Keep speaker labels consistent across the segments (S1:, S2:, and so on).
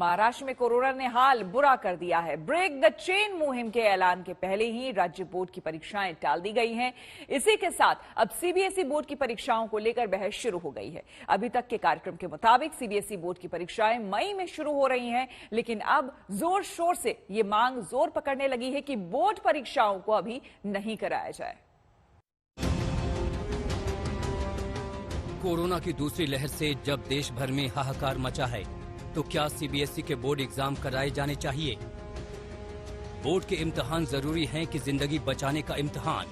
S1: महाराष्ट्र में कोरोना ने हाल बुरा कर दिया है। ब्रेक द चेन मुहिम के ऐलान के पहले ही राज्य बोर्ड की परीक्षाएं टाल दी गई हैं। इसी के साथ अब सीबीएसई बोर्ड की परीक्षाओं को लेकर बहस शुरू हो गई है। अभी तक के कार्यक्रम के मुताबिक सीबीएसई बोर्ड की परीक्षाएं मई में शुरू हो रही हैं, लेकिन अब जोर शोर से ये मांग जोर पकड़ने लगी है कि बोर्ड परीक्षाओं को अभी नहीं कराया जाए।
S2: कोरोना की दूसरी लहर से जब देश भर में हाहाकार मचा है, तो क्या सीबीएसई के बोर्ड एग्जाम कराए जाने चाहिए? बोर्ड के इम्तिहान जरूरी हैं कि जिंदगी बचाने का इम्तिहान?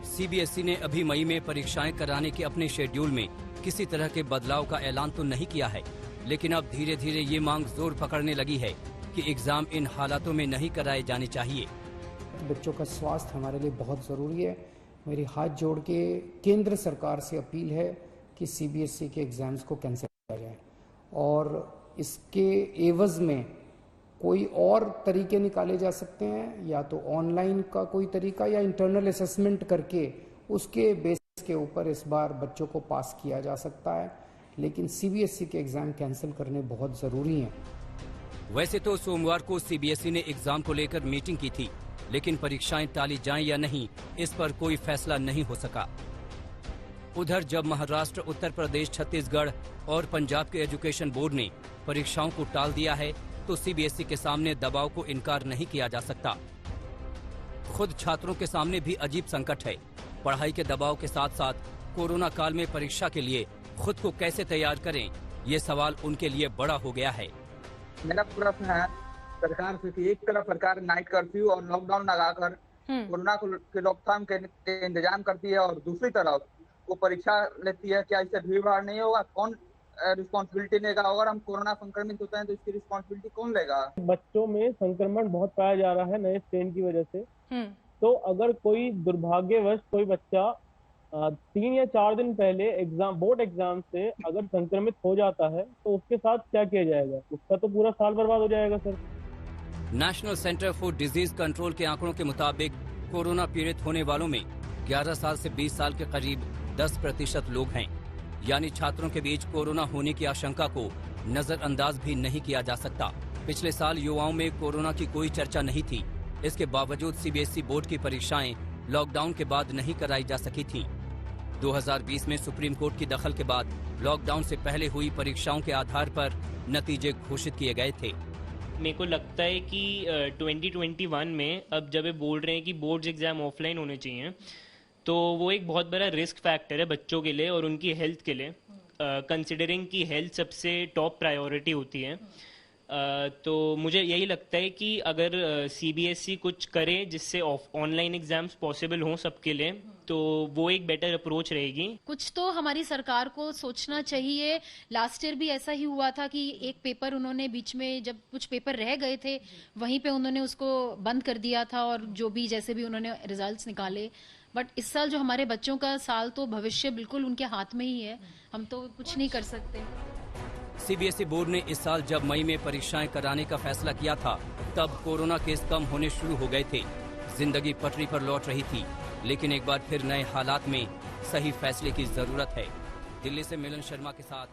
S2: सीबीएसई ने अभी मई में परीक्षाएं कराने के अपने शेड्यूल में किसी तरह के बदलाव का ऐलान तो नहीं किया है, लेकिन अब धीरे धीरे ये मांग जोर पकड़ने लगी है कि एग्जाम इन हालातों में नहीं कराए जाने चाहिए।
S3: बच्चों का स्वास्थ्य हमारे लिए बहुत ज़रूरी है। मेरी हाथ जोड़ के केंद्र सरकार से अपील है कि सीबीएसई के एग्ज़ाम्स को कैंसिल किया जाए और इसके एवज में कोई और तरीके निकाले जा सकते हैं, या तो ऑनलाइन का कोई तरीका या इंटरनल असेसमेंट करके उसके बेसिस के ऊपर इस बार बच्चों को पास किया जा सकता है, लेकिन सीबीएसई के एग्ज़ाम कैंसिल करने बहुत ज़रूरी हैं।
S2: वैसे तो सोमवार को सीबीएसई ने एग्जाम को लेकर मीटिंग की थी, लेकिन परीक्षाएं टाली जाएं या नहीं, इस पर कोई फैसला नहीं हो सका। उधर जब महाराष्ट्र, उत्तर प्रदेश, छत्तीसगढ़ और पंजाब के एजुकेशन बोर्ड ने परीक्षाओं को टाल दिया है, तो सीबीएसई के सामने दबाव को इनकार नहीं किया जा सकता। खुद छात्रों के सामने भी अजीब संकट है। पढ़ाई के दबाव के साथ साथ कोरोना काल में परीक्षा के लिए खुद को कैसे तैयार करें, ये सवाल उनके लिए बड़ा हो गया है।
S4: मेरा प्रश्न है सरकार से कि एक तरफ सरकार नाइट कर्फ्यू और लॉकडाउन लगाकर कोरोना के रोकथाम के इंतजाम करती है और दूसरी तरफ वो परीक्षा लेती है। क्या इससे भीड़ भाड़ नहीं होगा? कौन रिस्पॉन्सिबिलिटी लेगा? अगर हम कोरोना संक्रमित होते हैं तो इसकी रिस्पॉन्सिबिलिटी कौन लेगा?
S5: बच्चों में संक्रमण बहुत पाया जा रहा है नए स्ट्रेन की वजह से। तो अगर कोई दुर्भाग्यवश कोई बच्चा 3 या 4 दिन पहले बोर्ड एग्जाम से अगर संक्रमित हो जाता है तो उसके साथ क्या किया जाएगा? उसका तो पूरा साल बर्बाद हो जाएगा sir.
S2: National centre for disease control के आंकड़ों के मुताबिक कोरोना पीड़ित होने वालों में 11 साल से 20 साल के करीब 10% लोग हैं। यानी छात्रों के बीच कोरोना होने की आशंका को नजरअंदाज भी नहीं किया जा सकता। पिछले साल युवाओं में कोरोना की कोई चर्चा नहीं थी। इसके बावजूद सीबीएसई बोर्ड की परीक्षाएं लॉकडाउन के बाद नहीं कराई जा सकी थी। 2020 में सुप्रीम कोर्ट की दखल के बाद लॉकडाउन से पहले हुई परीक्षाओं के आधार पर नतीजे घोषित किए गए थे।
S6: मेरे को लगता है कि 2021 में अब जब ये बोल रहे हैं कि बोर्ड्स एग्जाम ऑफलाइन होने चाहिए, तो वो एक बहुत बड़ा रिस्क फैक्टर है बच्चों के लिए और उनकी हेल्थ के लिए, कंसिडरिंग कि हेल्थ सबसे टॉप प्रायोरिटी होती है। तो मुझे यही लगता है कि अगर सीबीएसई कुछ करे जिससे ऑनलाइन एग्जाम्स पॉसिबल हों सबके लिए, तो वो एक बेटर अप्रोच रहेगी।
S7: कुछ तो हमारी सरकार को सोचना चाहिए। लास्ट ईयर भी ऐसा ही हुआ था कि एक पेपर उन्होंने बीच में, जब कुछ पेपर रह गए थे, वहीं पे उन्होंने उसको बंद कर दिया था और जो भी जैसे भी उन्होंने रिजल्ट्स निकाले। बट इस साल जो हमारे बच्चों का साल, तो भविष्य बिल्कुल उनके हाथ में ही है, हम तो कुछ नहीं कर सकते।
S2: सीबीएसई बोर्ड ने इस साल जब मई में परीक्षाएं कराने का फैसला किया था, तब कोरोना केस कम होने शुरू हो गए थे, जिंदगी पटरी पर लौट रही थी। लेकिन एक बार फिर नए हालात में सही फैसले की जरूरत है। दिल्ली से मिलन शर्मा के साथ